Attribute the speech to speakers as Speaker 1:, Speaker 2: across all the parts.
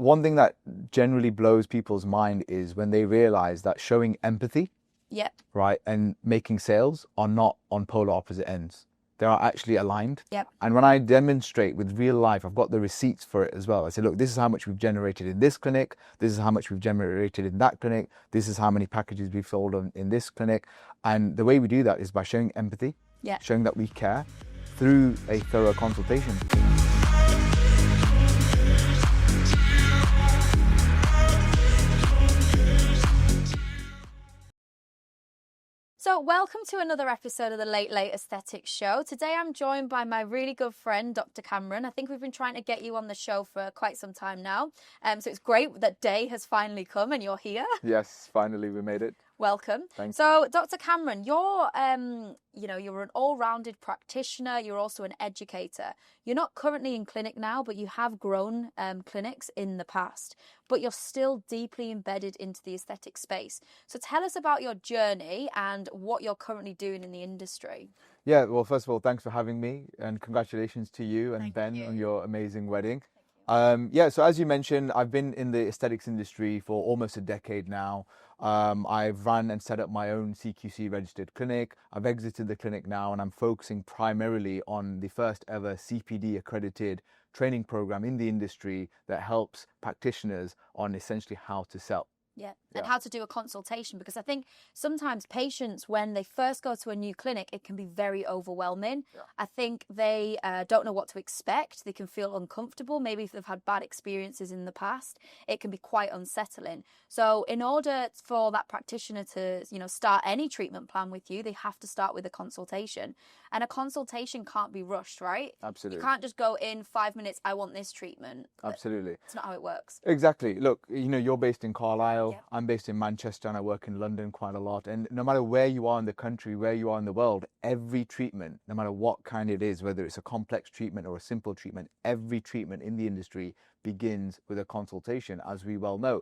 Speaker 1: one thing that generally blows people's mind is when they realize that showing empathy,
Speaker 2: Yep.
Speaker 1: right, and making sales are not on polar opposite ends. They are actually aligned.
Speaker 2: Yep.
Speaker 1: And when I demonstrate with real life, I've got the receipts for it as well. I say, look, this is how much we've generated in this clinic. This is how much we've generated in that clinic. This is how many packages we've sold in this clinic. And the way we do that is by showing empathy, showing that we care through a thorough consultation.
Speaker 2: So welcome to another episode of the Late Aesthetics Show. Today I'm joined by my really good friend, Dr. Kamran. I think we've been trying to get you on the show for quite some time now. So it's great that day has finally come and you're here.
Speaker 1: Yes, finally we made it.
Speaker 2: Welcome.
Speaker 1: Thank
Speaker 2: you. Dr. Kamran, you're you're an all-rounded practitioner. You're also an educator. You're not currently in clinic now, but you have grown clinics in the past. But you're still deeply embedded into the aesthetic space. So tell us about your journey and what you're currently doing in the industry.
Speaker 1: Yeah, well, first of all, thanks for having me, and congratulations to you and
Speaker 2: Thank
Speaker 1: Ben
Speaker 2: you.
Speaker 1: on your amazing wedding. So as you mentioned, I've been in the aesthetics industry for almost a decade now. I've run and set up my own CQC registered clinic. I've exited the clinic now, and I'm focusing primarily on the first ever CPD accredited training program in the industry that helps practitioners on essentially how to sell.
Speaker 2: Yeah, and how to do a consultation, because I think sometimes patients, when they first go to a new clinic, it can be very overwhelming.
Speaker 1: Yeah.
Speaker 2: I think they don't know what to expect. They can feel uncomfortable. Maybe if they've had bad experiences in the past, it can be quite unsettling. So in order for that practitioner to, start any treatment plan with you, they have to start with a consultation. And a consultation can't be rushed, right?
Speaker 1: Absolutely.
Speaker 2: You can't just go in 5 minutes, I want this treatment.
Speaker 1: Absolutely.
Speaker 2: It's not how it works.
Speaker 1: Exactly. Look, you're based in Carlisle.
Speaker 2: Yeah.
Speaker 1: I'm based in Manchester, and I work in London quite a lot. And no matter where you are in the country, where you are in the world, every treatment, no matter what kind it is, whether it's a complex treatment or a simple treatment, every treatment in the industry begins with a consultation, as we well know.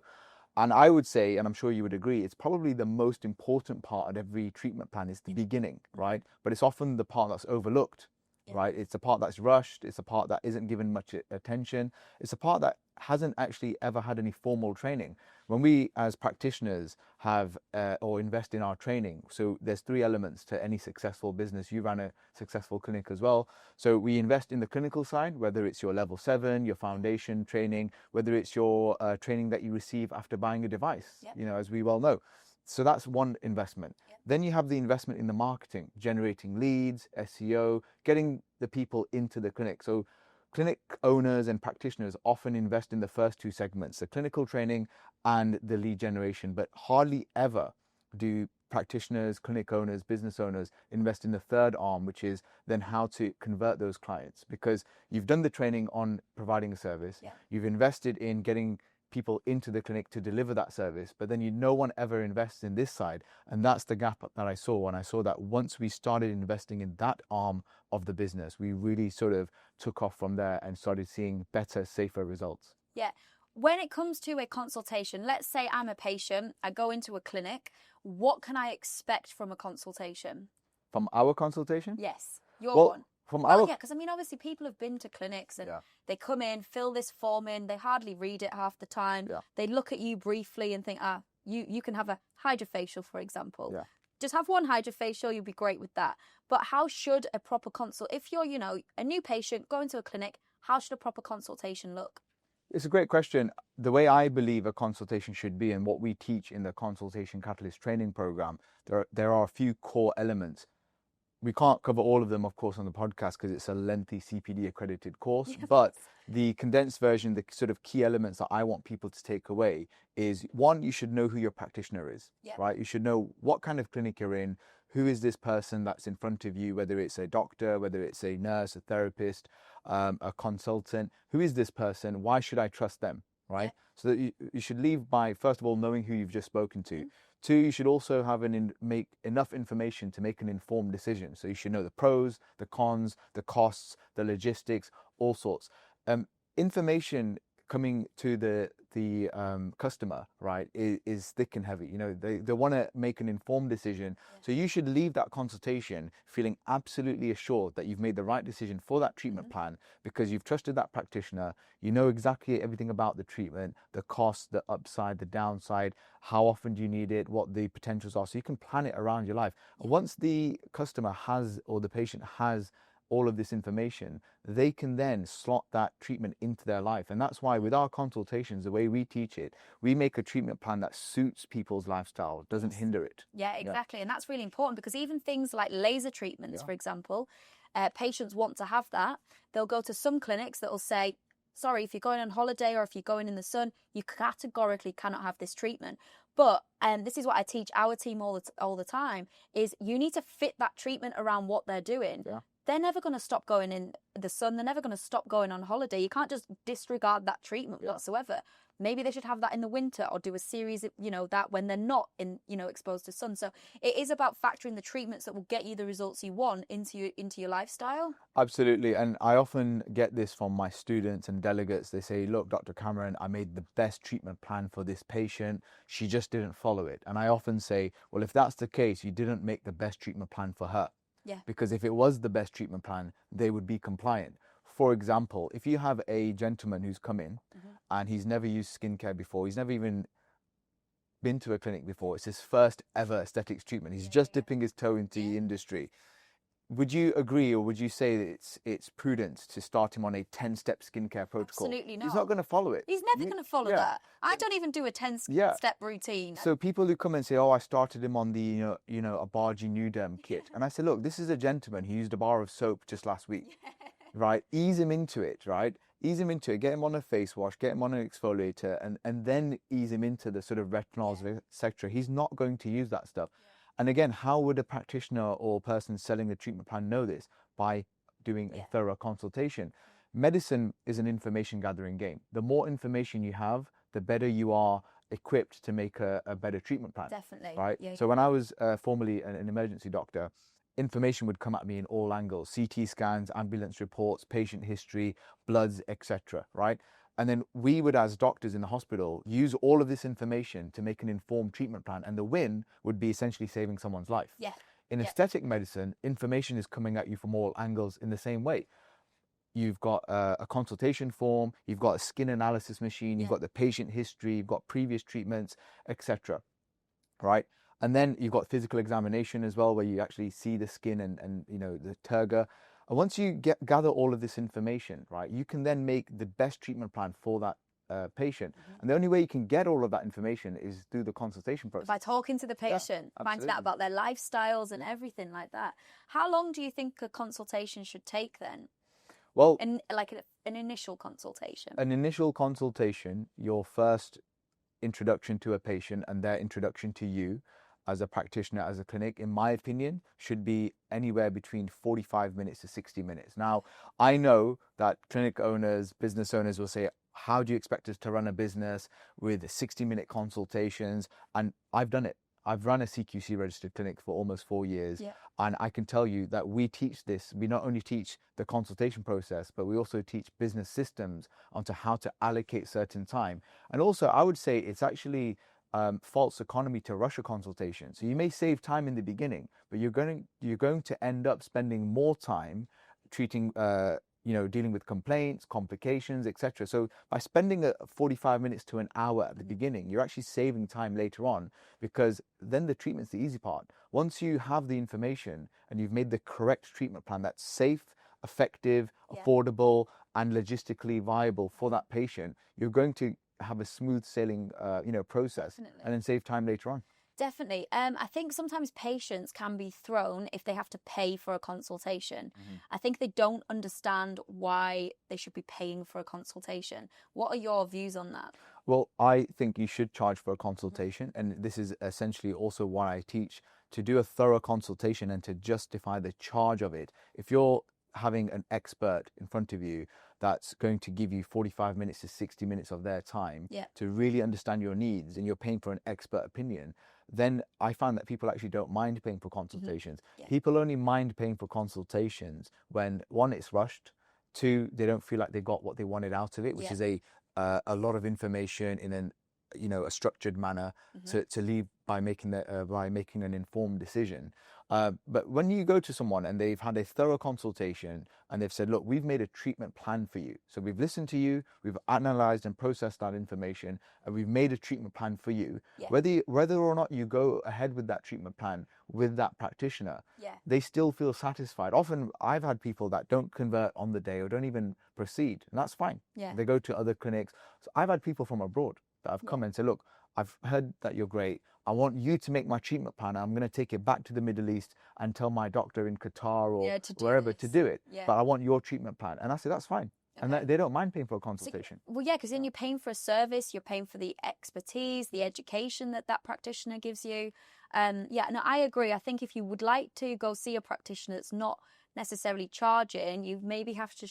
Speaker 1: And I would say, and I'm sure you would agree, it's probably the most important part of every treatment plan is the beginning, right? But it's often the part that's overlooked, right? It's the part that's rushed. It's a part that isn't given much attention. It's a part that hasn't actually ever had any formal training. When we as practitioners have or invest in our training, so there's 3 elements to any successful business. You ran a successful clinic as well. So we invest in the clinical side, whether it's your level 7, your foundation training, whether it's your training that you receive after buying a device, as we well know. So that's one investment. Then you have the investment in the marketing, generating leads, SEO, getting the people into the clinic. So clinic owners and practitioners often invest in the first 2 segments, the clinical training and the lead generation, but hardly ever do practitioners, clinic owners, business owners invest in the third arm, which is then how to convert those clients. Because you've done the training on providing a service, you've invested in getting people into the clinic to deliver that service, but then no one ever invests in this side. And that's the gap that I saw. And I saw that once we started investing in that arm of the business, we really sort of took off from there and started seeing better, safer results.
Speaker 2: Yeah. When it comes to a consultation, let's say I'm a patient, I go into a clinic, what can I expect from a consultation?
Speaker 1: From our consultation?
Speaker 2: Yes, one.
Speaker 1: Yeah,
Speaker 2: because obviously people have been to clinics and they come in, fill this form in, they hardly read it half the time. Yeah. They look at you briefly and think, you can have a hydrofacial, for example. Yeah. Just have one hydrofacial, you'll be great with that. But how should a proper if you're, a new patient going to a clinic, how should a proper consultation look?
Speaker 1: It's a great question. The way I believe a consultation should be and what we teach in the Consultation Catalyst training program, there are a few core elements. We can't cover all of them, of course, on the podcast because it's a lengthy CPD accredited course, but the condensed version, the sort of key elements that I want people to take away is, 1, you should know who your practitioner is, right? You should know what kind of clinic you're in, who is this person that's in front of you, whether it's a doctor, whether it's a nurse, a therapist, a consultant. Who is this person? Why should I trust them, right? So that you should leave by, first of all, knowing who you've just spoken to. 2, you should also have make enough information to make an informed decision. So you should know the pros, the cons, the costs, the logistics, all sorts. Information coming to the customer, right, is thick and heavy. You know, they want to make an informed decision. So you should leave that consultation feeling absolutely assured that you've made the right decision for that treatment plan, because you've trusted that practitioner. You know exactly everything about the treatment, the cost, the upside, the downside, how often do you need it, what the potentials are, so you can plan it around your life. Once the customer has, or the patient has, all of this information, they can then slot that treatment into their life. And that's why with our consultations, the way we teach it, we make a treatment plan that suits people's lifestyle, doesn't hinder it.
Speaker 2: Yeah, exactly. And that's really important, because even things like laser treatments, for example, patients want to have that. They'll go to some clinics that will say, sorry, if you're going on holiday or if you're going in the sun, you categorically cannot have this treatment. But this is what I teach our team all the time, is you need to fit that treatment around what they're doing. They're never going to stop going in the sun. They're never going to stop going on holiday. You can't just disregard that treatment whatsoever. Maybe they should have that in the winter, or do a series of, that when they're not in, exposed to sun. So it is about factoring the treatments that will get you the results you want into your lifestyle.
Speaker 1: Absolutely. And I often get this from my students and delegates. They say, look, Dr. Kamran, I made the best treatment plan for this patient. She just didn't follow it. And I often say, well, if that's the case, you didn't make the best treatment plan for her. Because if it was the best treatment plan, they would be compliant. For example, if you have a gentleman who's come in and he's never used skincare before, he's never even been to a clinic before, it's his first ever aesthetics treatment, he's just dipping his toe into the industry. Would you agree, or would you say that it's prudent to start him on a 10-step skincare protocol?
Speaker 2: Absolutely not.
Speaker 1: He's not going to follow it.
Speaker 2: He's never going to follow that. I don't even do a 10-step routine.
Speaker 1: So people who come and say, oh, I started him on the, a Bargy Newderm kit. And I say, look, this is a gentleman who used a bar of soap just last week, right? Ease him into it, right? Ease him into it, get him on a face wash, get him on an exfoliator, and then ease him into the sort of retinols, etc. He's not going to use that stuff. And again, how would a practitioner or person selling a treatment plan know this? By doing a thorough consultation. Medicine is an information gathering game. The more information you have, the better you are equipped to make a better treatment plan.
Speaker 2: Definitely.
Speaker 1: Right? So when I was formerly an emergency doctor, information would come at me in all angles: CT scans, ambulance reports, patient history, bloods, etc. Right? And then we would, as doctors in the hospital, use all of this information to make an informed treatment plan. And the win would be essentially saving someone's life. In aesthetic medicine, information is coming at you from all angles in the same way. You've got a consultation form, you've got a skin analysis machine, you've got the patient history, you've got previous treatments, etc. Right? And then you've got physical examination as well, where you actually see the skin and the turgor. And once you gather all of this information, right, you can then make the best treatment plan for that patient. And the only way you can get all of that information is through the consultation process.
Speaker 2: By talking to the patient, finding out about their lifestyles and everything like that. How long do you think a consultation should take then?
Speaker 1: Well,
Speaker 2: like an initial consultation.
Speaker 1: An initial consultation, your first introduction to a patient and their introduction to you as a practitioner, as a clinic, in my opinion, should be anywhere between 45 minutes to 60 minutes. Now, I know that clinic owners, business owners will say, how do you expect us to run a business with 60-minute consultations? And I've done it. I've run a CQC registered clinic for almost 4 years. And I can tell you that we teach this. We not only teach the consultation process, but we also teach business systems onto how to allocate certain time. And also, I would say it's actually false economy to rush a consultation. So you may save time in the beginning, but you're going to end up spending more time treating dealing with complaints, complications, etc. So by spending 45 minutes to an hour at the beginning, you're actually saving time later on, because then the treatment's the easy part. Once you have the information and you've made the correct treatment plan that's safe, effective, affordable, and logistically viable for that patient, you're going to have a smooth sailing process. Definitely. And then save time later on.
Speaker 2: Definitely. I think sometimes patients can be thrown if they have to pay for a consultation. I think they don't understand why they should be paying for a consultation. What are your views on that?
Speaker 1: Well, I think you should charge for a consultation. And this is essentially also why I teach, to do a thorough consultation and to justify the charge of it. If you're having an expert in front of you that's going to give you 45 minutes to 60 minutes of their time to really understand your needs, and you're paying for an expert opinion, then I find that people actually don't mind paying for consultations. People only mind paying for consultations when, one, it's rushed, two, they don't feel like they got what they wanted out of it, which is a a lot of information in a structured manner to leave by making an informed decision. But when you go to someone and they've had a thorough consultation and they've said, look, we've made a treatment plan for you. So we've listened to you, we've analyzed and processed that information, and we've made a treatment plan for you. Whether or not you go ahead with that treatment plan with that practitioner, they still feel satisfied. Often I've had people that don't convert on the day or don't even proceed, and that's fine. They go to other clinics. So I've had people from abroad that have come and said, look, I've heard that you're great. I want you to make my treatment plan. I'm going to take it back to the Middle East and tell my doctor in Qatar or wherever to do it. But I want your treatment plan. And I said, that's fine. Okay. And they don't mind paying for a consultation.
Speaker 2: Well, yeah, because then you're paying for a service, you're paying for the expertise, the education that practitioner gives you. No, I agree. I think if you would like to go see a practitioner that's not necessarily charging, you maybe have to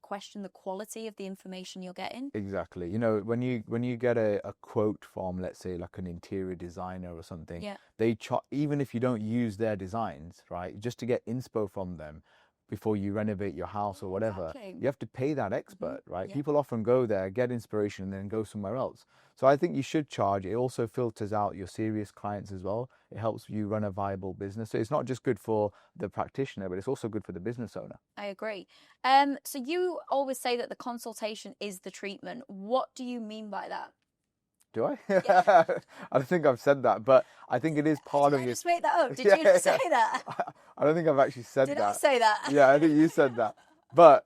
Speaker 2: question the quality of the information you're getting.
Speaker 1: Exactly. When you get a quote from, let's say, like an interior designer or something, they even if you don't use their designs, right, just to get inspo from them before you renovate your house or whatever, you have to pay that expert, right? People often go there, get inspiration, and then go somewhere else. So I think you should charge. It also filters out your serious clients as well. It helps you run a viable business. So it's not just good for the practitioner, but it's also good for the business owner.
Speaker 2: I agree. So you always say that the consultation is the treatment. What do you mean by that?
Speaker 1: Do I? Yeah. I don't think I've said that, but I think it is part of
Speaker 2: Did
Speaker 1: your...
Speaker 2: I just make that up? Did you say that?
Speaker 1: I don't think I've actually said that.
Speaker 2: Did I say that?
Speaker 1: Yeah, I think you said that. But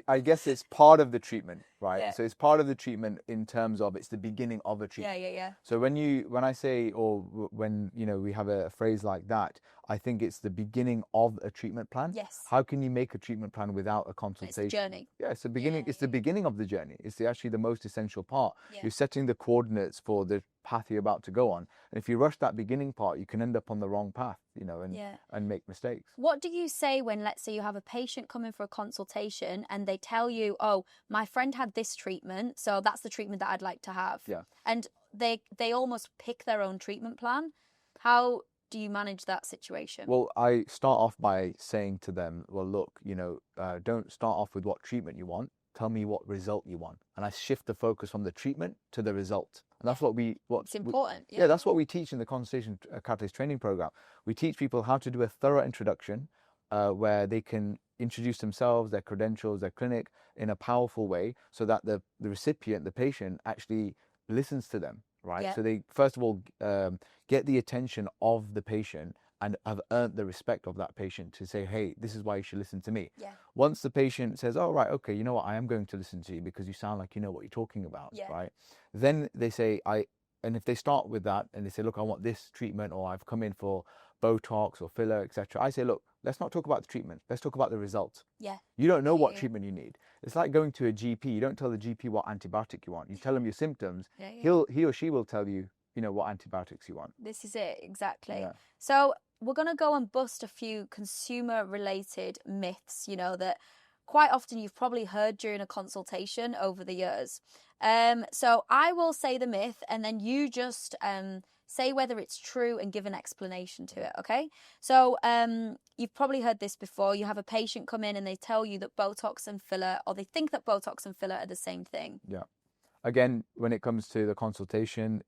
Speaker 1: I guess it's part of the treatment, right?
Speaker 2: Yeah.
Speaker 1: So it's part of the treatment in terms of it's the beginning of a treatment.
Speaker 2: Yeah.
Speaker 1: So when I say, or when we have a phrase like that, I think it's the beginning of a treatment plan.
Speaker 2: Yes.
Speaker 1: How can you make a treatment plan without a consultation?
Speaker 2: It's a journey.
Speaker 1: Yeah, it's the beginning. It's the beginning of the journey. It's actually the most essential part.
Speaker 2: Yeah.
Speaker 1: You're setting the coordinates for the path you're about to go on. And if you rush that beginning part, you can end up on the wrong path, and make mistakes.
Speaker 2: What do you say when, let's say, you have a patient coming for a consultation and they tell you, oh, my friend had this treatment, so that's the treatment that I'd like to have.
Speaker 1: Yeah.
Speaker 2: And they almost pick their own treatment plan. How do you manage that situation?
Speaker 1: Well, I start off by saying to them, well, look, don't start off with what treatment you want. Tell me what result you want. And I shift the focus from the treatment to the result. And that's it's
Speaker 2: important.
Speaker 1: Yeah, that's what we teach in the Consultation Catalyst training program. We teach people how to do a thorough introduction where they can introduce themselves, their credentials, their clinic in a powerful way so that the recipient, the patient, actually listens to them, right?
Speaker 2: Yeah.
Speaker 1: So they, first of all, get the attention of the patient and have earned the respect of that patient to say, hey, this is why you should listen to me.
Speaker 2: Yeah.
Speaker 1: Once the patient says, oh, right, okay, you know what, I am going to listen to you because you sound like you know what you're talking about, right? Then they say, and if they start with that and they say, look, I want this treatment, or I've come in for Botox or filler, etc. I say, look, let's not talk about the treatment. Let's talk about the result.
Speaker 2: Yeah.
Speaker 1: You don't know what treatment you need. It's like going to a GP. You don't tell the GP what antibiotic you want. You tell him your symptoms. Yeah. He or she will tell you, what antibiotics you want.
Speaker 2: This is it, exactly.
Speaker 1: Yeah.
Speaker 2: So we're going to go and bust a few consumer-related myths, that quite often you've probably heard during a consultation over the years. So I will say the myth, and then you just say whether it's true and give an explanation to it, okay? So you've probably heard this before. You have a patient come in and they tell you that Botox and filler, or they think that Botox and filler are the same thing.
Speaker 1: Yeah. Again, when it comes to the consultation,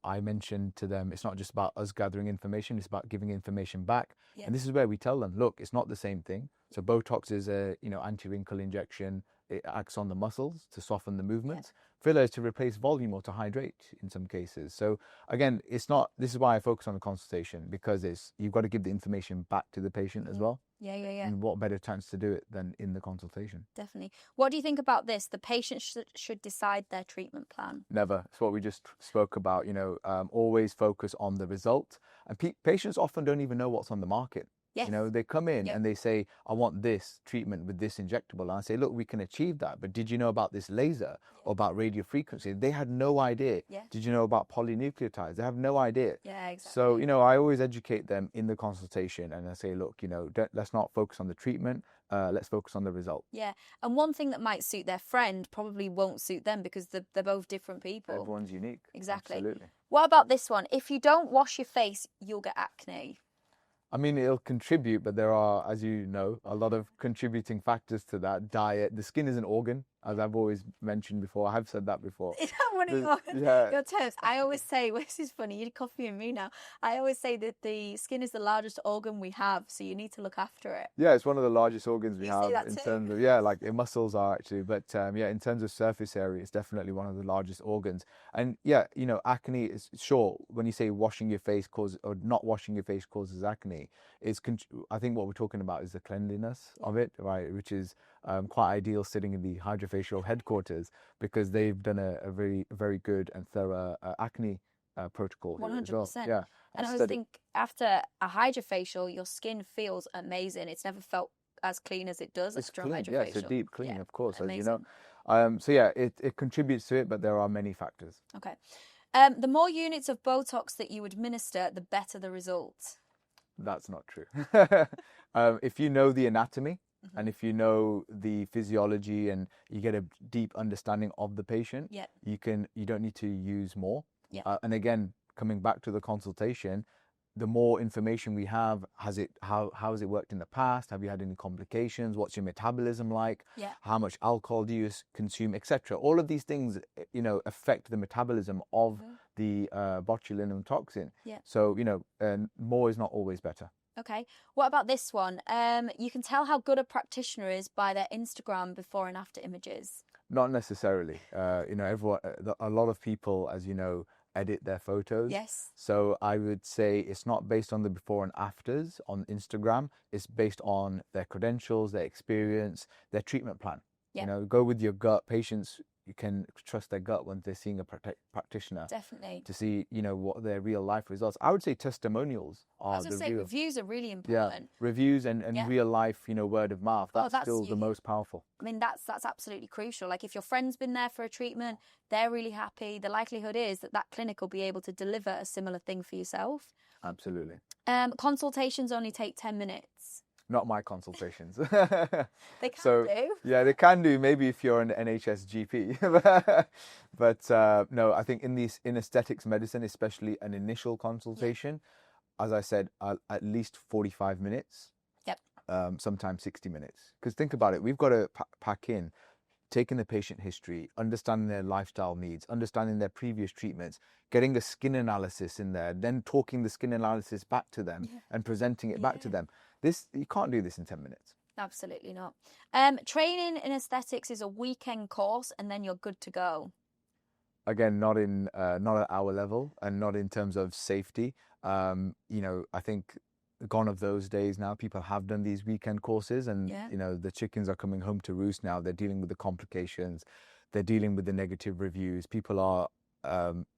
Speaker 1: I mentioned to them, it's not just about us gathering information, it's about giving information back. Yeah. And this is where we tell them, look, it's not the same thing. So Botox is a, anti-wrinkle injection. It acts on the muscles to soften the movements. Yeah. Filler is to replace volume or to hydrate in some cases. So again, this is why I focus on the consultation, because you've got to give the information back to the patient as well.
Speaker 2: Yeah.
Speaker 1: And what better chance to do it than in the consultation?
Speaker 2: Definitely. What do you think about this? The patient should decide their treatment plan.
Speaker 1: Never. It's what we just spoke about, always focus on the result. And patients often don't even know what's on the market. Yes. They come in and they say, I want this treatment with this injectable. And I say, look, we can achieve that. But did you know about this laser or about radio frequency? They had no idea. Yeah. Did you know about polynucleotides? They have no idea.
Speaker 2: Yeah, exactly.
Speaker 1: So, I always educate them in the consultation and I say, look, let's not focus on the treatment. Let's focus on the result.
Speaker 2: Yeah. And one thing that might suit their friend probably won't suit them because they're both different people.
Speaker 1: Everyone's unique.
Speaker 2: Exactly.
Speaker 1: Absolutely.
Speaker 2: What about this one? If you don't wash your face, you'll get acne.
Speaker 1: I mean, it'll contribute, but there are, as you know, a lot of contributing factors to that. Diet. The skin is an organ. as I've always mentioned before. I have said that before.
Speaker 2: Is that one of your terms? I always say, well, this is funny, you're copying me now. I always say that the skin is the largest organ we have, so you need to look after it.
Speaker 1: Yeah, it's one of the largest organs we
Speaker 2: You
Speaker 1: have
Speaker 2: say that
Speaker 1: in
Speaker 2: too?
Speaker 1: terms of, yeah, like your muscles are actually, but yeah, in terms of surface area, it's definitely one of the largest organs. And yeah, you know, acne is, sure, when you say washing your face causes, or not washing your face causes acne, I think what we're talking about is the cleanliness of it, right, which is quite ideal sitting in the hydrofacial headquarters, because they've done a very good and thorough acne protocol here as well.
Speaker 2: 100%.
Speaker 1: Yeah.
Speaker 2: And I always think after a hydrofacial, your skin feels amazing. It's never felt as clean as it does after a hydrofacial.
Speaker 1: Yeah, it's a deep clean, of course,
Speaker 2: amazing.
Speaker 1: as you know. So yeah, it contributes to it, but there are many factors.
Speaker 2: Okay. The more units of Botox that you administer, the better the result.
Speaker 1: That's not true. If you know the anatomy, and if you know the physiology and you get a deep understanding of the patient, you don't need to use more. And again, coming back to the consultation, the more information we have, how has it worked in the past? Have you had any complications? What's your metabolism like? How much alcohol do you consume, etc. All of these things, you know, affect the metabolism of the botulinum toxin. So, you know, more is not always better.
Speaker 2: Okay. What about this one? You can tell how good a practitioner is by their Instagram before and after images.
Speaker 1: Not necessarily. You know, a lot of people, as you know, edit their photos.
Speaker 2: Yes.
Speaker 1: So I would say it's not based on the before and afters on Instagram. It's based on their credentials, their experience, their treatment plan. You know, go with your gut. Patients, you can trust their gut when they're seeing a practitioner.
Speaker 2: Definitely.
Speaker 1: To see, you know, what their real life results. I would say testimonials are
Speaker 2: reviews are really important.
Speaker 1: Yeah, reviews and real life, you know, word of mouth. That's still the most powerful.
Speaker 2: I mean, that's absolutely crucial. Like if your friend's been there for a treatment, they're really happy. The likelihood is that clinic will be able to deliver a similar thing for yourself.
Speaker 1: Absolutely.
Speaker 2: Consultations only take 10 minutes.
Speaker 1: Not my consultations.
Speaker 2: They can do.
Speaker 1: Yeah, they can do, maybe if you're an NHS GP. But no, I think in aesthetics medicine, especially an initial consultation, as I said, at least 45 minutes.
Speaker 2: Yep.
Speaker 1: Sometimes 60 minutes. Because think about it, we've got to pack in taking the patient history, understanding their lifestyle needs, understanding their previous treatments, getting a skin analysis in there, then talking the skin analysis back to them and presenting it back to them. You can't do this in 10 minutes.
Speaker 2: Absolutely not. Training in aesthetics is a weekend course and then you're good to go.
Speaker 1: Again, not at our level and not in terms of safety. You know, I think gone of those days now. People have done these weekend courses and, you know, the chickens are coming home to roost now. They're dealing with the complications. They're dealing with the negative reviews. People are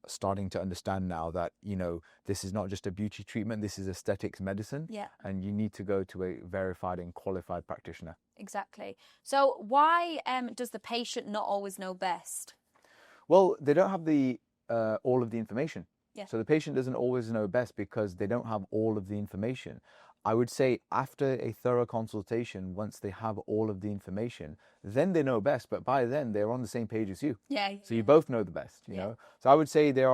Speaker 1: starting to understand now that, you know, this is not just a beauty treatment, this is aesthetics medicine, and you need to go to a verified and qualified practitioner.
Speaker 2: Exactly. So why does the patient not always know best?
Speaker 1: Well, they don't have all of the information. So the patient doesn't always know best because they don't have all of the information. I would say after a thorough consultation, once they have all of the information, then they know best. But by then, they're on the same page as you. So you both know the best, you know. So I would say they're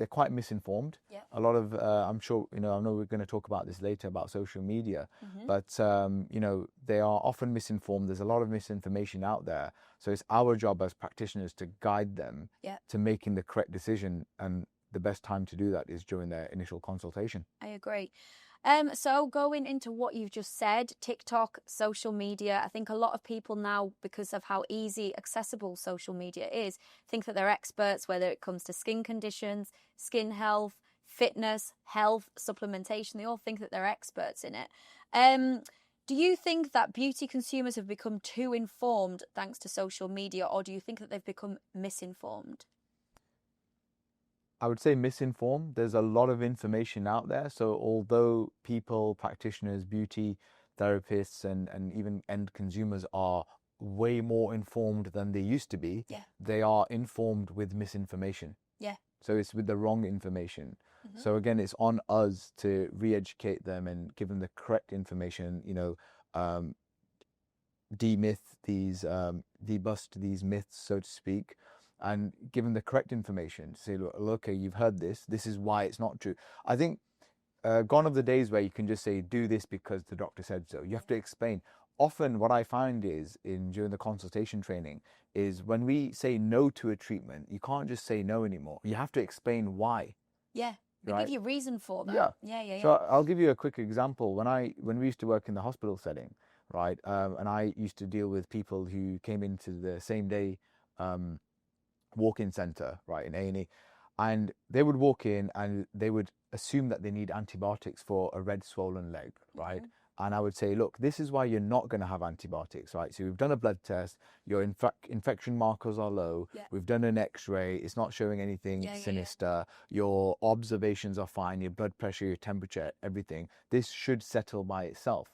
Speaker 1: quite misinformed. A lot of, I'm sure, you know, I know we're going to talk about this later about social media, but, you know, they are often misinformed. There's a lot of misinformation out there. So it's our job as practitioners to guide them to making the correct decision. And the best time to do that is during their initial consultation.
Speaker 2: I agree. So going into what you've just said, TikTok, social media, I think a lot of people now, because of how easy accessible social media is, think that they're experts, whether it comes to skin conditions, skin health, fitness, health, supplementation. They all think that they're experts in it. Do you think that beauty consumers have become too informed thanks to social media, or do you think that they've become misinformed?
Speaker 1: I would say misinformed. There's a lot of information out there. So although people, practitioners, beauty therapists, and even end consumers are way more informed than they used to be, they are informed with misinformation. So it's with the wrong information. So again, it's on us to re-educate them and give them the correct information, you know, debust these myths, so to speak, and give them the correct information to say, look, okay, you've heard this is why it's not true. I think gone are the days where you can just say, do this because the doctor said so. You have to explain. often what I find is during the consultation training is when we say no to a treatment, you can't just say no anymore. You have to explain why.
Speaker 2: Yeah. They
Speaker 1: right?
Speaker 2: give you a reason for that.
Speaker 1: Yeah.
Speaker 2: Yeah.
Speaker 1: So I'll give you a quick example. When we used to work in the hospital setting, right? And I used to deal with people who came into the same day walk-in center, right, in A&E, and they would walk in and they would assume that they need antibiotics for a red swollen leg, right? And I would say, look, this is why you're not going to have antibiotics, right? So we've done a blood test, your infection markers are low, we've done an x-ray, it's not showing anything sinister, your observations are fine, your blood pressure, your temperature, everything. This should settle by itself.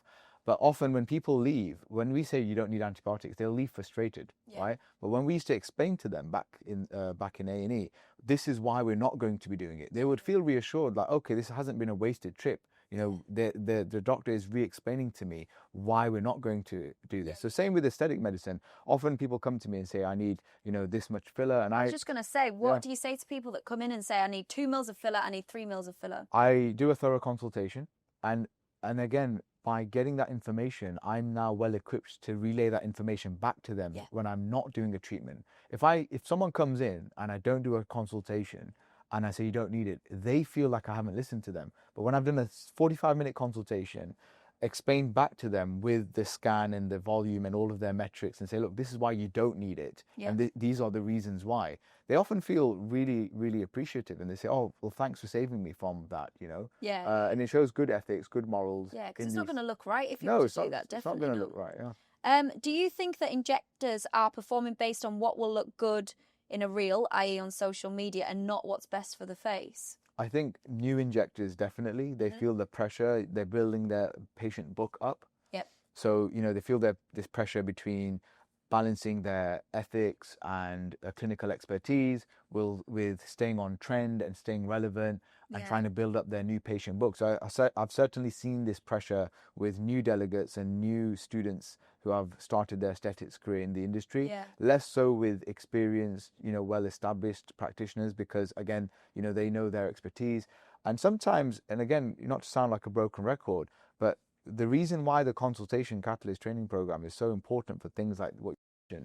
Speaker 1: But often when people leave, when we say you don't need antibiotics, they'll leave frustrated, right? But when we used to explain to them back in A&E, this is why we're not going to be doing it, they would feel reassured, like, okay, this hasn't been a wasted trip. You know, the doctor is re-explaining to me why we're not going to do this. So same with aesthetic medicine. Often people come to me and say, I need, this much filler. And
Speaker 2: I was just going to say, what do you say to people that come in and say, I need 2 mils of filler, I need 3 mils of filler?
Speaker 1: I do a thorough consultation. And again, by getting that information, I'm now well equipped to relay that information back to them when I'm not doing a treatment. If someone comes in and I don't do a consultation and I say you don't need it, they feel like I haven't listened to them. But when I've done a 45-minute consultation, explain back to them with the scan and the volume and all of their metrics and say, look, this is why you don't need it. And these are the reasons why. They often feel really, really appreciative and they say, oh, well, thanks for saving me from that, and it shows good ethics, good morals.
Speaker 2: Yeah, because it's not going to look right if you do that. Definitely
Speaker 1: it's not going to look right,
Speaker 2: do you think that injectors are performing based on what will look good in a reel, i.e. on social media, and not what's best for the face?
Speaker 1: I think new injectors, definitely, they feel the pressure, they're building their patient book up.
Speaker 2: Yep.
Speaker 1: So, they feel this pressure between balancing their ethics and clinical expertise with staying on trend and staying relevant and trying to build up their new patient book. So I've certainly seen this pressure with new delegates and new students who have started their aesthetics career in the industry. Less so with experienced, well-established practitioners because, again, they know their expertise. And sometimes, and again, not to sound like a broken record, but the reason why the Consultation Catalyst training program is so important for things like what you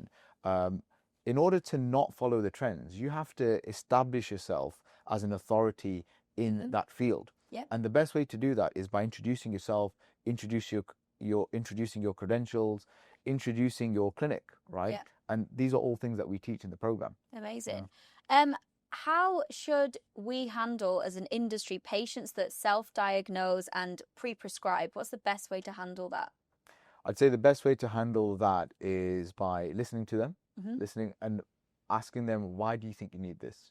Speaker 1: mentioned, in order to not follow the trends, you have to establish yourself as an authority in that field. And the best way to do that is by introducing yourself, introducing your credentials, introducing your clinic, right? And these are all things that we teach in the program.
Speaker 2: Amazing. How should we handle, as an industry, patients that self-diagnose and pre-prescribe? What's the best way to handle that?
Speaker 1: I'd say the best way to handle that is by listening to them, listening and asking them, why do you think you need this?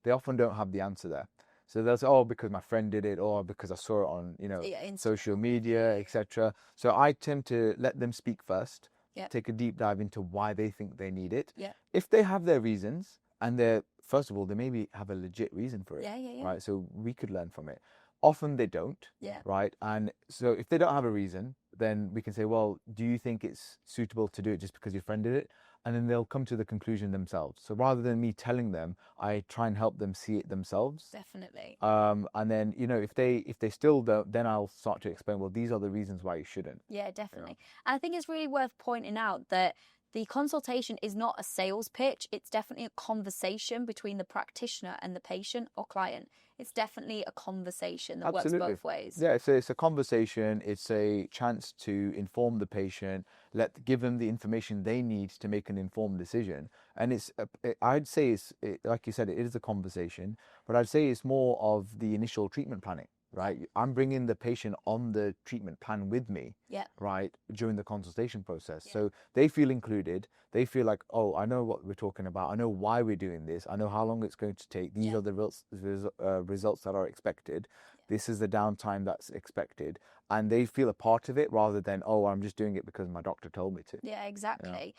Speaker 1: They often don't have the answer there. So they'll say, oh, because my friend did it, or because I saw it on, social media, etc. So I tend to let them speak first, take a deep dive into why they think they need it. If they have their reasons, and first of all, they maybe have a legit reason for it, right? So we could learn from it. Often they don't, right? And so if they don't have a reason, then we can say, well, do you think it's suitable to do it just because your friend did it? And then they'll come to the conclusion themselves. So rather than me telling them, I try and help them see it themselves.
Speaker 2: Definitely.
Speaker 1: And then, if they still don't, then I'll start to explain, well, these are the reasons why you shouldn't.
Speaker 2: Yeah, definitely. And I think it's really worth pointing out that the consultation is not a sales pitch. It's definitely a conversation between the practitioner and the patient or client. It's definitely a conversation that works both ways.
Speaker 1: Yeah, it's a conversation. It's a chance to inform the patient, give them the information they need to make an informed decision. And I'd say like you said, it is a conversation, but I'd say it's more of the initial treatment planning. Right, I'm bringing the patient on the treatment plan with me, right, during the consultation process. So they feel included. They feel like, oh, I know what we're talking about. I know why we're doing this. I know how long it's going to take. These are the results that are expected. This is the downtime that's expected. And they feel a part of it rather than, oh, I'm just doing it because my doctor told me to.
Speaker 2: Yeah, exactly.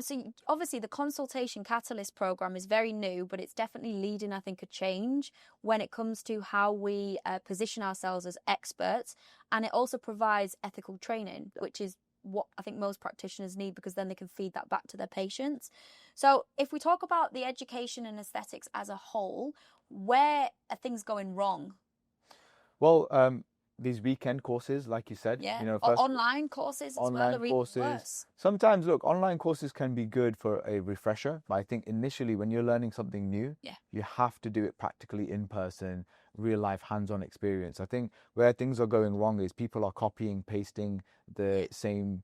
Speaker 2: So obviously the Consultation Catalyst program is very new, but it's definitely leading, I think, a change when it comes to how we position ourselves as experts. And it also provides ethical training, which is what I think most practitioners need, because then they can feed that back to their patients. So if we talk about the education and aesthetics as a whole, where are things going wrong?
Speaker 1: Well, these weekend courses, like you said.
Speaker 2: Yeah.
Speaker 1: You know,
Speaker 2: Or online courses as well are even worse.
Speaker 1: Sometimes, look, online courses can be good for a refresher, but I think initially when you're learning something new, you have to do it practically in person, real life hands-on experience. I think where things are going wrong is people are copying, pasting the same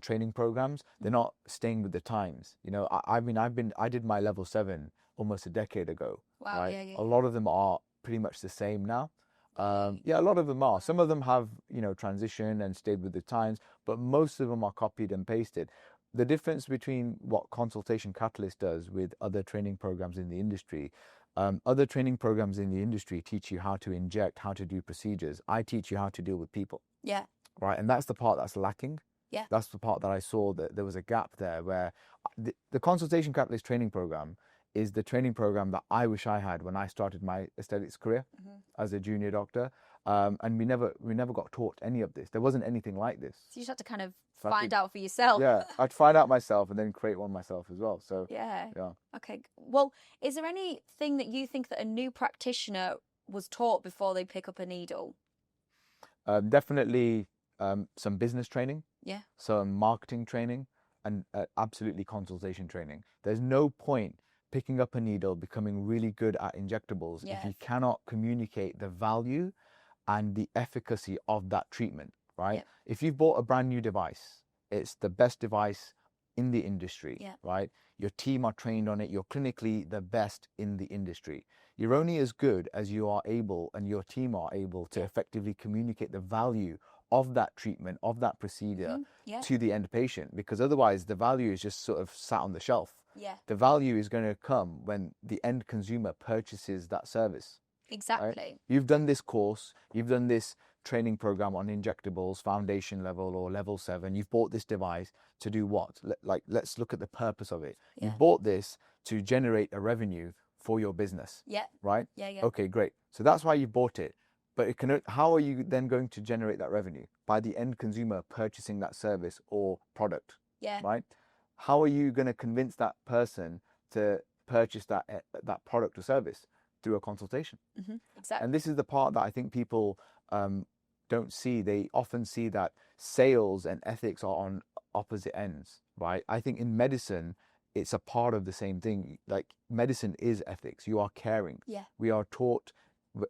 Speaker 1: training programs. They're not staying with the times. You know, I mean, I did my level 7 almost a decade ago.
Speaker 2: Wow.
Speaker 1: Right?
Speaker 2: Yeah.
Speaker 1: A lot of them are pretty much the same now. Yeah, a lot of them are. Some of them have, you know, transitioned and stayed with the times, but most of them are copied and pasted. The difference between what Consultation Catalyst does with other training programs in the industry, other training programs in the industry teach you how to inject, how to do procedures. I teach you how to deal with people.
Speaker 2: Yeah.
Speaker 1: Right, and that's the part that's lacking.
Speaker 2: Yeah.
Speaker 1: That's the part that I saw that there was a gap there where the Consultation Catalyst training program is the training program that I wish I had when I started my aesthetics career as a junior doctor. And we never got taught any of this. There wasn't anything like this.
Speaker 2: So you just had to kind of find out for yourself.
Speaker 1: Yeah, I'd find out myself and then create one myself as well. So
Speaker 2: yeah. Okay. Well, is there anything that you think that a new practitioner was taught before they pick up a needle?
Speaker 1: Definitely some business training.
Speaker 2: Yeah.
Speaker 1: Some marketing training, and absolutely consultation training. There's no point picking up a needle, becoming really good at injectables if you cannot communicate the value and the efficacy of that treatment, right?
Speaker 2: Yep.
Speaker 1: If you've bought a brand new device, it's the best device in the industry, right? Your team are trained on it. You're clinically the best in the industry. You're only as good as you are able and your team are able to effectively communicate the value of that treatment, of that procedure to the end patient, because otherwise the value is just sort of sat on the shelf.
Speaker 2: Yeah.
Speaker 1: The value is going to come when the end consumer purchases that service.
Speaker 2: Exactly.
Speaker 1: Right? You've done this course, you've done this training program on injectables, foundation level or level 7. You've bought this device to do what? Let's look at the purpose of it. Yeah. You've bought this to generate a revenue for your business.
Speaker 2: Yeah.
Speaker 1: Right?
Speaker 2: Yeah.
Speaker 1: Okay, great. So that's why you bought it. But how are you then going to generate that revenue? By the end consumer purchasing that service or product.
Speaker 2: Yeah.
Speaker 1: Right? How are you going to convince that person to purchase that product or service? Through a consultation.
Speaker 2: Exactly.
Speaker 1: And this is the part that I think people don't see. They often see that sales and ethics are on opposite ends, right? I think in medicine, it's a part of the same thing. Like medicine is ethics. You are caring.
Speaker 2: Yeah.
Speaker 1: We are taught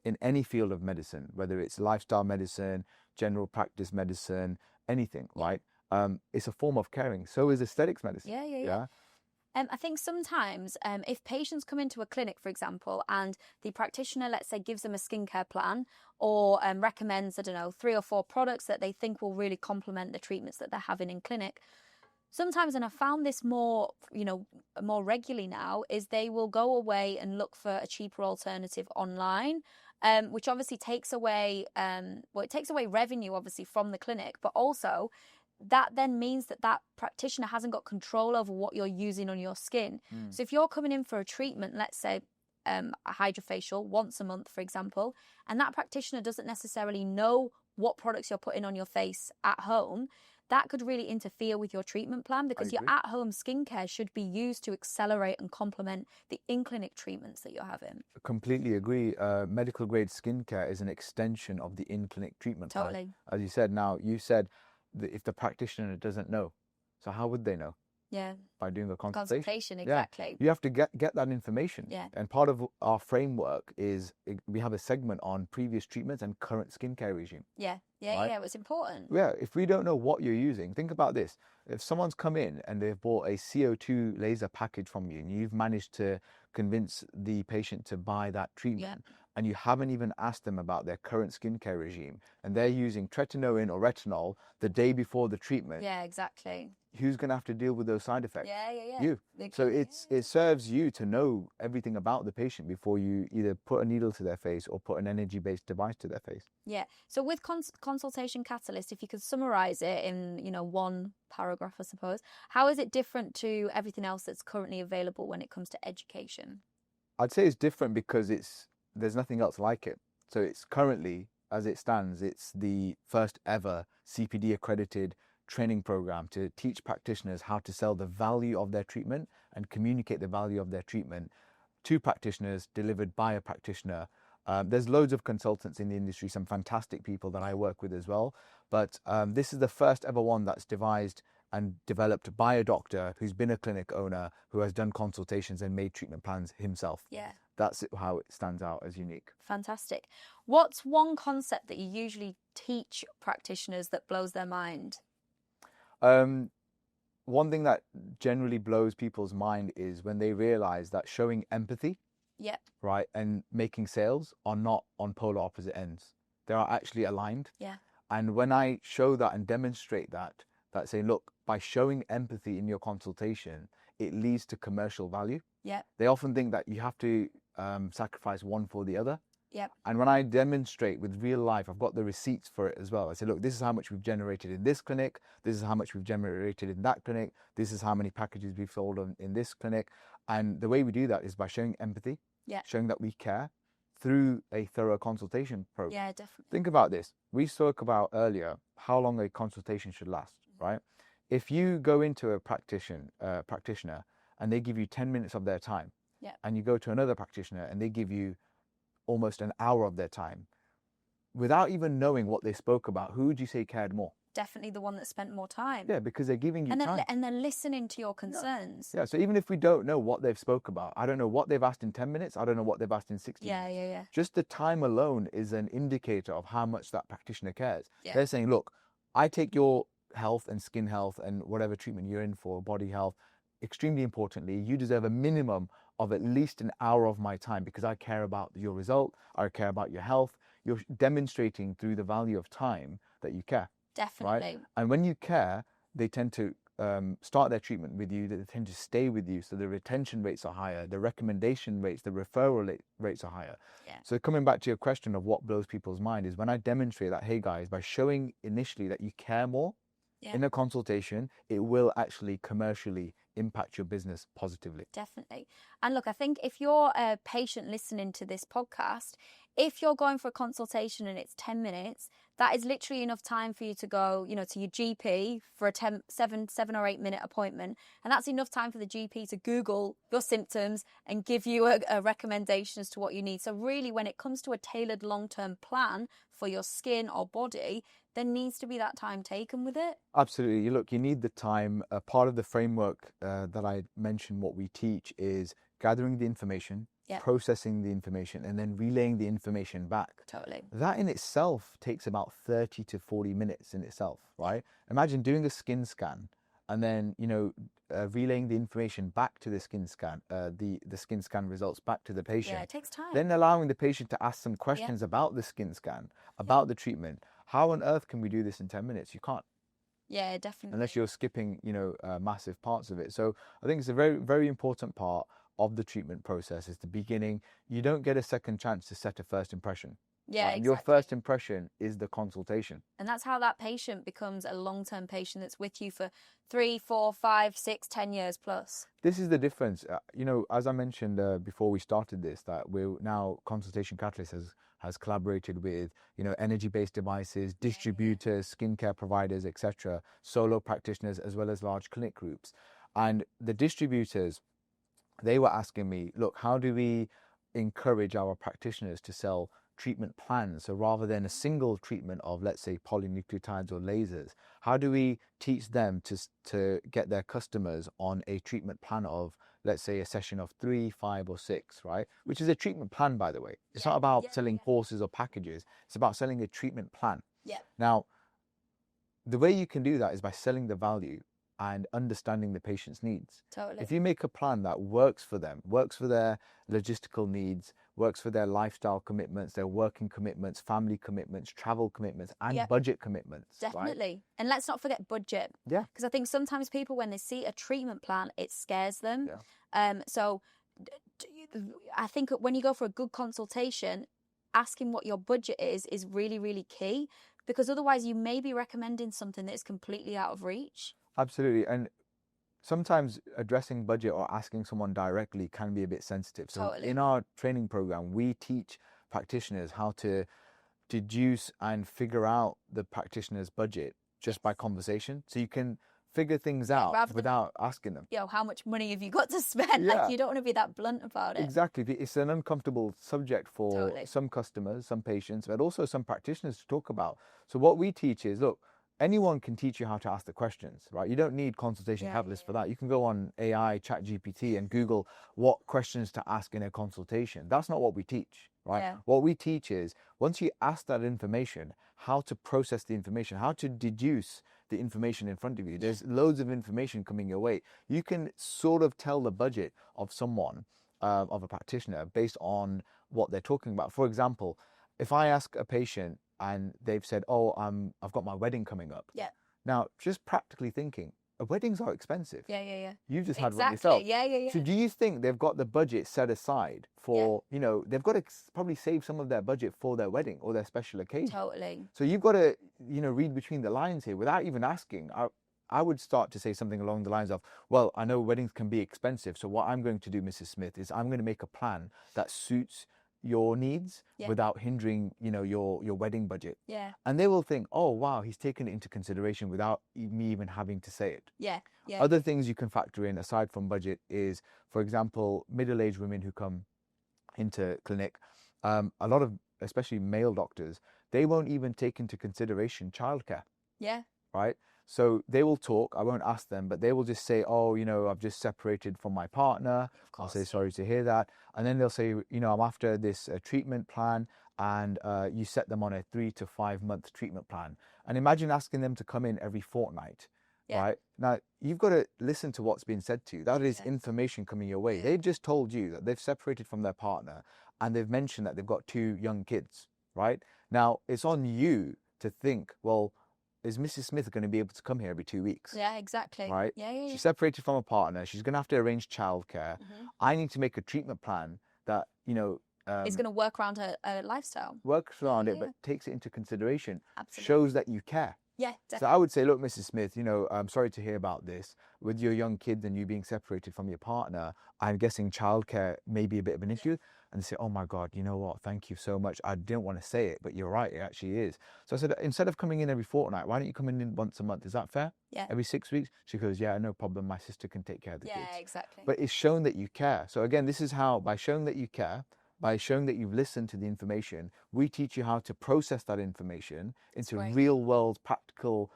Speaker 1: in any field of medicine, whether it's lifestyle medicine, general practice medicine, anything, right? It's a form of caring. So is aesthetics medicine.
Speaker 2: Yeah. I think sometimes if patients come into a clinic, for example, and the practitioner, let's say, gives them a skincare plan or recommends, 3 or 4 products that they think will really complement the treatments that they're having in clinic, sometimes, and I found this more regularly now, is they will go away and look for a cheaper alternative online, which obviously takes away, it takes away revenue, obviously, from the clinic, but also that then means that practitioner hasn't got control over what you're using on your skin. So if you're coming in for a treatment, let's say a hydrofacial once a month, for example, and that practitioner doesn't necessarily know what products you're putting on your face at home, that could really interfere with your treatment plan, because your at-home skincare should be used to accelerate and complement the in-clinic treatments that you're having.
Speaker 1: Completely agree. Medical grade skincare is an extension of the in-clinic treatment plan.
Speaker 2: Totally.
Speaker 1: As you said, you said that if the practitioner doesn't know, so how would they know?
Speaker 2: Yeah.
Speaker 1: By doing a consultation.
Speaker 2: Consultation, exactly.
Speaker 1: Yeah. You have to get that information.
Speaker 2: Yeah.
Speaker 1: And part of our framework is we have a segment on previous treatments and current skincare regime.
Speaker 2: Yeah.
Speaker 1: Right?
Speaker 2: It was important.
Speaker 1: Yeah. If we don't know what you're using, think about this. If someone's come in and they've bought a CO2 laser package from you and you've managed to convince the patient to buy that treatment, and you haven't even asked them about their current skincare regime, and they're using tretinoin or retinol the day before the treatment.
Speaker 2: Yeah, exactly.
Speaker 1: Who's going to have to deal with those side effects?
Speaker 2: Yeah.
Speaker 1: You. So it serves you to know everything about the patient before you either put a needle to their face or put an energy-based device to their face.
Speaker 2: Yeah. So with Consultation Catalyst, if you could summarize it in, one paragraph, I suppose, how is it different to everything else that's currently available when it comes to education?
Speaker 1: I'd say it's different because there's nothing else like it. So it's currently, as it stands, it's the first ever CPD accredited training program to teach practitioners how to sell the value of their treatment and communicate the value of their treatment to practitioners, delivered by a practitioner There's loads of consultants in the industry, some fantastic people that I work with as well. But this is the first ever one that's devised and developed by a doctor who's been a clinic owner, who has done consultations and made treatment plans himself.
Speaker 2: Yeah.
Speaker 1: That's how it stands out as unique.
Speaker 2: Fantastic. What's one concept that you usually teach practitioners that blows their mind?
Speaker 1: One thing that generally blows people's mind is when they realize that showing empathy, right, and making sales are not on polar opposite ends. They are actually aligned.
Speaker 2: Yeah.
Speaker 1: And when I show that and demonstrate that saying, look, by showing empathy in your consultation, it leads to commercial value.
Speaker 2: Yeah.
Speaker 1: They often think that you have to sacrifice one for the other.
Speaker 2: Yep.
Speaker 1: And when I demonstrate with real life, I've got the receipts for it as well. I say, look, this is how much we've generated in this clinic. This is how much we've generated in that clinic. This is how many packages we've sold in this clinic. And the way we do that is by showing empathy, showing that we care through a thorough consultation program.
Speaker 2: Yeah, definitely.
Speaker 1: Think about this. We spoke about earlier how long a consultation should last, right? If you go into a practitioner and they give you 10 minutes of their time, and you go to another practitioner and they give you almost an hour of their time, without even knowing what they spoke about, who would you say cared more?
Speaker 2: Definitely the one that spent more time.
Speaker 1: Yeah, because they're giving you time.
Speaker 2: And they're listening to your concerns.
Speaker 1: Yeah, so even if we don't know what they've spoke about, I don't know what they've asked in 10 minutes, I don't know what they've asked in 60 minutes.
Speaker 2: Yeah.
Speaker 1: Just the time alone is an indicator of how much that practitioner cares.
Speaker 2: Yeah.
Speaker 1: They're saying, look, I take your health and skin health and whatever treatment you're in for, body health, extremely importantly, you deserve a minimum of at least an hour of my time because I care about your result, I care about your health. You're demonstrating through the value of time that you care.
Speaker 2: Definitely.
Speaker 1: Right? And when you care, they tend to start their treatment with you, they tend to stay with you. So the retention rates are higher, the recommendation rates, the referral rates are higher.
Speaker 2: Yeah.
Speaker 1: So coming back to your question of what blows people's mind is when I demonstrate that, hey guys, by showing initially that you care more in a consultation, it will actually commercially impact your business positively.
Speaker 2: Definitely. And look, I think if you're a patient listening to this podcast, if you're going for a consultation and it's 10 minutes, that is literally enough time for you to go, to your GP for a 7 or 8 minute appointment. And that's enough time for the GP to Google your symptoms and give you a recommendation as to what you need. So really, when it comes to a tailored long-term plan for your skin or body, there needs to be that time taken with it.
Speaker 1: Absolutely. Look, you need the time. Part of the framework that I mentioned, what we teach is gathering the information, processing the information, and then relaying the information back.
Speaker 2: Totally.
Speaker 1: That in itself takes about 30 to 40 minutes in itself, right? Imagine doing a skin scan and then, relaying the information back to the skin scan, the skin scan results back to the patient.
Speaker 2: Yeah, it takes time.
Speaker 1: Then allowing the patient to ask some questions about the skin scan, about the treatment. How on earth can we do this in 10 minutes? You can't.
Speaker 2: Yeah, definitely.
Speaker 1: Unless you're skipping, massive parts of it. So I think it's a very, very important part of the treatment process is the beginning. You don't get a second chance to set a first impression.
Speaker 2: Yeah, exactly.
Speaker 1: Your first impression is the consultation.
Speaker 2: And that's how that patient becomes a long-term patient that's with you for 3, 4, 5, 6, 10 years plus.
Speaker 1: This is the difference. As I mentioned before we started this, that we're now Consultation Catalyst has collaborated with, energy-based devices, distributors, skincare providers, etc., solo practitioners, as well as large clinic groups. And the distributors, they were asking me, look, how do we encourage our practitioners to sell treatment plans? So rather than a single treatment of, let's say, polynucleotides or lasers, how do we teach them to get their customers on a treatment plan of, let's say, a session of 3, 5, or 6, right? Which is a treatment plan, by the way. It's not about selling courses or packages. It's about selling a treatment plan.
Speaker 2: Yeah.
Speaker 1: Now, the way you can do that is by selling the value and understanding the patient's needs.
Speaker 2: Totally.
Speaker 1: If you make a plan that works for them, works for their logistical needs, works for their lifestyle commitments, their working commitments, family commitments, travel commitments, and budget commitments.
Speaker 2: Definitely.
Speaker 1: Right?
Speaker 2: And let's not forget budget.
Speaker 1: Yeah.
Speaker 2: Because I think sometimes people, when they see a treatment plan, it scares them. Yeah. So I think when you go for a good consultation, asking what your budget is really, really key, because otherwise you may be recommending something that is completely out of reach.
Speaker 1: Absolutely. And sometimes addressing budget or asking someone directly can be a bit sensitive. So in our training program, we teach practitioners how to deduce and figure out the practitioner's budget just by conversation. So you can figure things out without asking them.
Speaker 2: How much money have you got to spend? Like, you don't want to be that blunt about it.
Speaker 1: Exactly. It's an uncomfortable subject for some customers, some patients, but also some practitioners to talk about. So what we teach is, look, anyone can teach you how to ask the questions, right? You don't need consultation catalyst for that. You can go on AI, ChatGPT, and Google what questions to ask in a consultation. That's not what we teach, right?
Speaker 2: Yeah.
Speaker 1: What we teach is, once you ask that information, how to process the information, how to deduce the information in front of you. There's loads of information coming your way. You can sort of tell the budget of someone, of a practitioner, based on what they're talking about. For example, if I ask a patient and they've said, oh, I've got my wedding coming up.
Speaker 2: Yeah.
Speaker 1: Now, just practically thinking, weddings are expensive.
Speaker 2: Yeah.
Speaker 1: You've just had one yourself.
Speaker 2: Yeah.
Speaker 1: So do you think they've got the budget set aside for, they've got to probably save some of their budget for their wedding or their special occasion?
Speaker 2: Totally.
Speaker 1: So you've got to, read between the lines here without even asking. I would start to say something along the lines of, well, I know weddings can be expensive. So what I'm going to do, Mrs. Smith, is I'm going to make a plan that suits your needs without hindering, your wedding budget.
Speaker 2: Yeah.
Speaker 1: And they will think, oh, wow, he's taken it into consideration without me even having to say it.
Speaker 2: Yeah.
Speaker 1: Other things you can factor in aside from budget is, for example, middle-aged women who come into clinic, a lot of, especially male doctors, they won't even take into consideration childcare.
Speaker 2: Yeah.
Speaker 1: Right? So they will talk, I won't ask them, but they will just say, oh, I've just separated from my partner. I'll say, sorry to hear that. And then they'll say, I'm after this treatment plan, and you set them on a 3 to 5 month treatment plan. And imagine asking them to come in every fortnight, right? Now, you've got to listen to what's being said to you. That is information coming your way.
Speaker 2: Yeah.
Speaker 1: They've just told you that they've separated from their partner, and they've mentioned that they've got 2 young kids, right? Now, it's on you to think, well, is Mrs. Smith going to be able to come here every 2 weeks?
Speaker 2: Yeah, exactly.
Speaker 1: Right?
Speaker 2: Yeah.
Speaker 1: She's separated from a partner. She's going to have to arrange childcare. I need to make a treatment plan that,
Speaker 2: it's going to work around her lifestyle.
Speaker 1: Works around it, but takes it into consideration.
Speaker 2: Absolutely.
Speaker 1: Shows that you care.
Speaker 2: Yeah, definitely.
Speaker 1: So I would say, look, Mrs. Smith, I'm sorry to hear about this. With your young kids and you being separated from your partner, I'm guessing childcare may be a bit of an issue. And they say, oh my God, you know what? Thank you so much. I didn't want to say it, but you're right. It actually is. So I said, instead of coming in every fortnight, why don't you come in once a month? Is that fair?
Speaker 2: Yeah.
Speaker 1: Every 6 weeks? She goes, yeah, no problem. My sister can take care of the kids.
Speaker 2: Yeah, exactly.
Speaker 1: But it's shown that you care. So again, this is how, by showing that you care, by showing that you've listened to the information, we teach you how to process that information into real world, practical,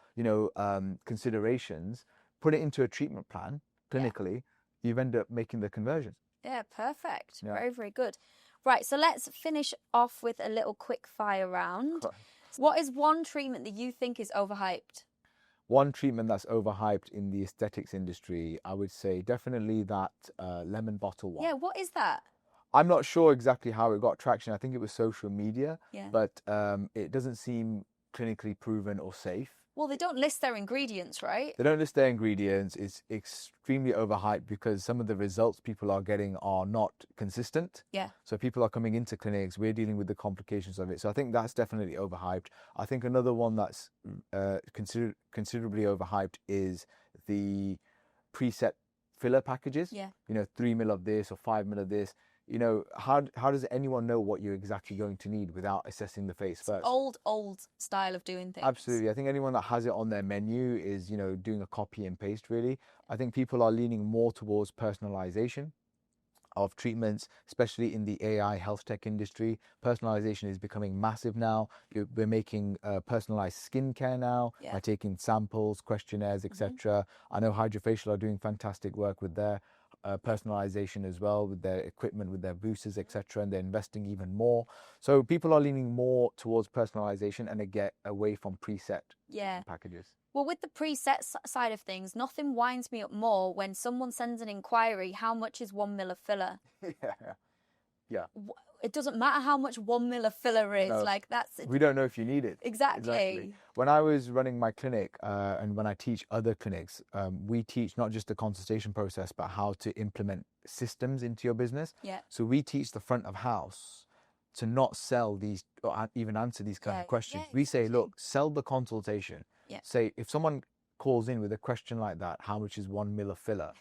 Speaker 1: considerations, put it into a treatment plan clinically, you've ended up making the conversion.
Speaker 2: Yeah, perfect. Yeah. Very, very good. Right, so let's finish off with a little quick fire round. What is one treatment that you think is overhyped?
Speaker 1: One treatment that's overhyped in the aesthetics industry, I would say definitely that lemon bottle one.
Speaker 2: Yeah, what is that?
Speaker 1: I'm not sure exactly how it got traction. I think it was social media,
Speaker 2: yeah.
Speaker 1: But it doesn't seem clinically proven or safe.
Speaker 2: Well, they don't list their ingredients, right?
Speaker 1: They don't list their ingredients. It's extremely overhyped because some of the results people are getting are not consistent.
Speaker 2: Yeah.
Speaker 1: So people are coming into clinics, we're dealing with the complications of it. So I think that's definitely overhyped. I think another one that's considerably overhyped is the preset filler packages.
Speaker 2: Yeah.
Speaker 1: 3 ml of this or 5 ml of this. How does anyone know what you're exactly going to need without assessing the face first?
Speaker 2: Old style of doing things.
Speaker 1: Absolutely. I think anyone that has it on their menu is, doing a copy and paste, really. I think people are leaning more towards personalization of treatments, especially in the AI health tech industry. Personalization is becoming massive now. We're making personalized skincare now by taking samples, questionnaires, etc. I know Hydrofacial are doing fantastic work with their personalization as well, with their equipment, with their boosters, etc., and they're investing even more. So people are leaning more towards personalization and get away from preset packages.
Speaker 2: Well, with the preset side of things, nothing winds me up more when someone sends an inquiry, how much is 1 ml of filler?
Speaker 1: Yeah.
Speaker 2: It doesn't matter how much 1 ml of filler is.
Speaker 1: No, we don't know if you need it.
Speaker 2: Exactly.
Speaker 1: When I was running my clinic and when I teach other clinics, we teach not just the consultation process, but how to implement systems into your business.
Speaker 2: Yeah.
Speaker 1: So we teach the front of house to not sell these or even answer these kind of questions. We say, look, sell the consultation.
Speaker 2: Yeah.
Speaker 1: Say, if someone calls in with a question like that, how much is 1 ml of filler?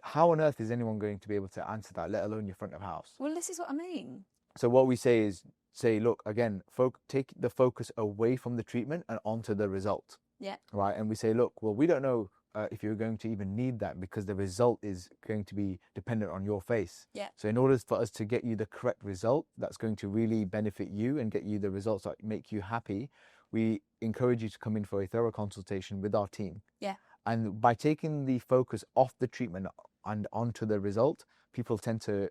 Speaker 1: How on earth is anyone going to be able to answer that, let alone your front of house?
Speaker 2: Well, this is what I mean.
Speaker 1: So what we say is, look, again, take the focus away from the treatment and onto the result.
Speaker 2: Yeah.
Speaker 1: Right. And we say, look, well, we don't know if you're going to even need that because the result is going to be dependent on your face.
Speaker 2: Yeah.
Speaker 1: So in order for us to get you the correct result that's going to really benefit you and get you the results that make you happy, we encourage you to come in for a thorough consultation with our team.
Speaker 2: Yeah.
Speaker 1: And by taking the focus off the treatment and onto the result, people tend to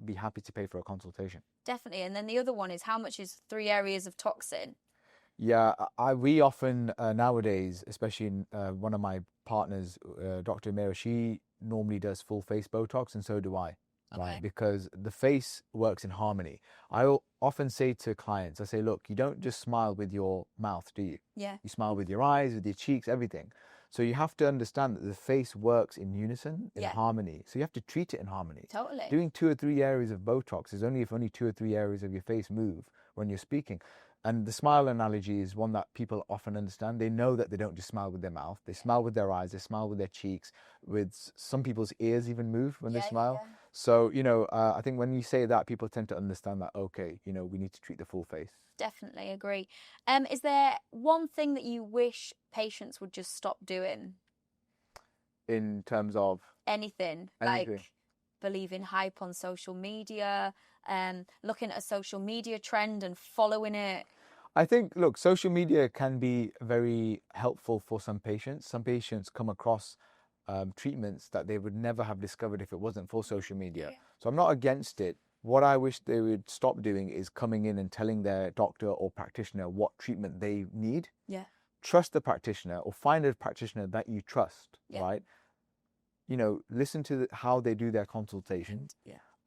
Speaker 1: be happy to pay for a consultation.
Speaker 2: Definitely. And then the other one is, how much is 3 areas of toxin?
Speaker 1: Yeah, we often nowadays, especially in, one of my partners, Dr. Mira, she normally does full face Botox, and so do I.
Speaker 2: Okay.
Speaker 1: Right, because the face works in harmony. Often say to clients, I say, look, you don't just smile with your mouth, do you?
Speaker 2: Yeah.
Speaker 1: You smile with your eyes, with your cheeks, everything. So you have to understand that the face works in unison, in harmony. So you have to treat it in harmony.
Speaker 2: Totally.
Speaker 1: Doing 2 or 3 areas of Botox is only if only 2 or 3 areas of your face move when you're speaking. And the smile analogy is one that people often understand. They know that they don't just smile with their mouth. They smile with their eyes. They smile with their cheeks. With some people's ears even move when they smile.
Speaker 2: Yeah.
Speaker 1: So, I think when you say that, people tend to understand that, okay, we need to treat the full face.
Speaker 2: Definitely agree. Is there one thing that you wish patients would just stop doing?
Speaker 1: In terms of?
Speaker 2: Anything. Like believing hype on social media, looking at a social media trend and following it.
Speaker 1: I think, look, social media can be very helpful for some patients. Some patients come across treatments that they would never have discovered if it wasn't for social media.
Speaker 2: Yeah.
Speaker 1: So I'm not against it. What I wish they would stop doing is coming in and telling their doctor or practitioner what treatment they need.
Speaker 2: Yeah.
Speaker 1: Trust the practitioner, or find a practitioner that you trust, right? Listen to how they do their consultation,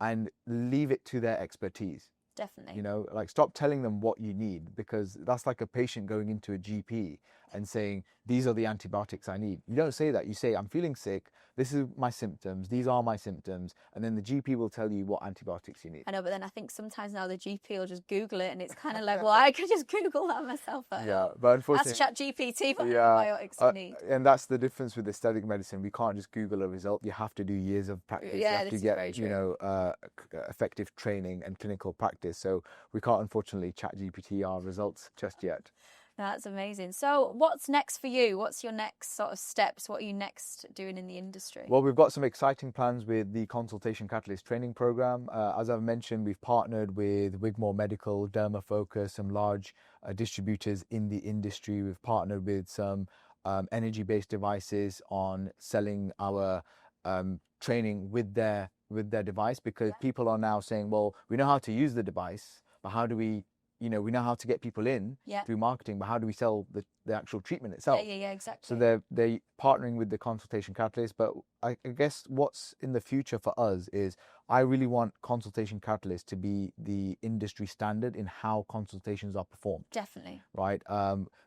Speaker 1: and leave it to their expertise.
Speaker 2: Definitely.
Speaker 1: Stop telling them what you need, because that's like a patient going into a GP and saying, these are the antibiotics I need. You don't say that. You say, I'm feeling sick. This is my symptoms. These are my symptoms. And then the GP will tell you what antibiotics you need.
Speaker 2: I know, but then I think sometimes now the GP will just Google it, and it's kind of like, well, I could just Google that myself.
Speaker 1: Yeah, but unfortunately,
Speaker 2: that's ChatGPT, what antibiotics you need.
Speaker 1: And that's the difference with aesthetic medicine. We can't just Google a result. You have to do years of practice.
Speaker 2: Yeah,
Speaker 1: you have to get, effective training and clinical practice. So we can't, unfortunately, ChatGPT our results just yet.
Speaker 2: That's amazing. So what's next for you? What's your next sort of steps? What are you next doing in the industry?
Speaker 1: Well, we've got some exciting plans with the Consultation Catalyst training program. As I've mentioned, we've partnered with Wigmore Medical, Dermafocus, some large distributors in the industry. We've partnered with some energy-based devices on selling our training with their device, because people are now saying, well, we know how to use the device, but how do we we know how to get people in through marketing, but how do we sell the actual treatment itself?
Speaker 2: Yeah, exactly.
Speaker 1: So they're partnering with the Consultation Catalyst. But I guess what's in the future for us is, I really want Consultation Catalyst to be the industry standard in how consultations are performed.
Speaker 2: Definitely.
Speaker 1: Right.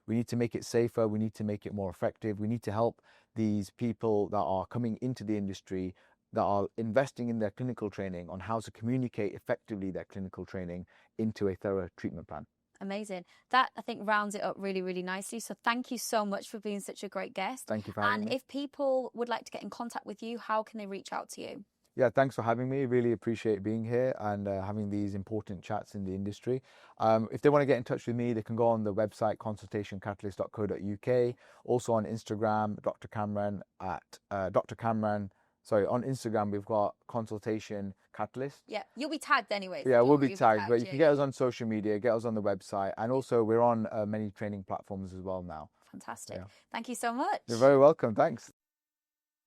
Speaker 1: We need to make it safer. We need to make it more effective. We need to help these people that are coming into the industry, that are investing in their clinical training, on how to communicate effectively their clinical training into a thorough treatment plan.
Speaker 2: Amazing. That, I think, rounds it up really, really nicely. So thank you so much for being such a great guest.
Speaker 1: Thank you for having me.
Speaker 2: And if people would like to get in contact with you, how can they reach out to you?
Speaker 1: Yeah, thanks for having me. Really appreciate being here and having these important chats in the industry. If they want to get in touch with me, they can go on the website consultationcatalyst.co.uk. Also on Instagram, Dr. Kamran at Dr. Kamran. Sorry, on Instagram, we've got Consultation Catalyst.
Speaker 2: Yeah, you'll be tagged anyway.
Speaker 1: Yeah, we'll be tagged, but you can get us on social media, get us on the website, and also we're on many training platforms as well now.
Speaker 2: Fantastic. Yeah. Thank you so much.
Speaker 1: You're very welcome. Thanks.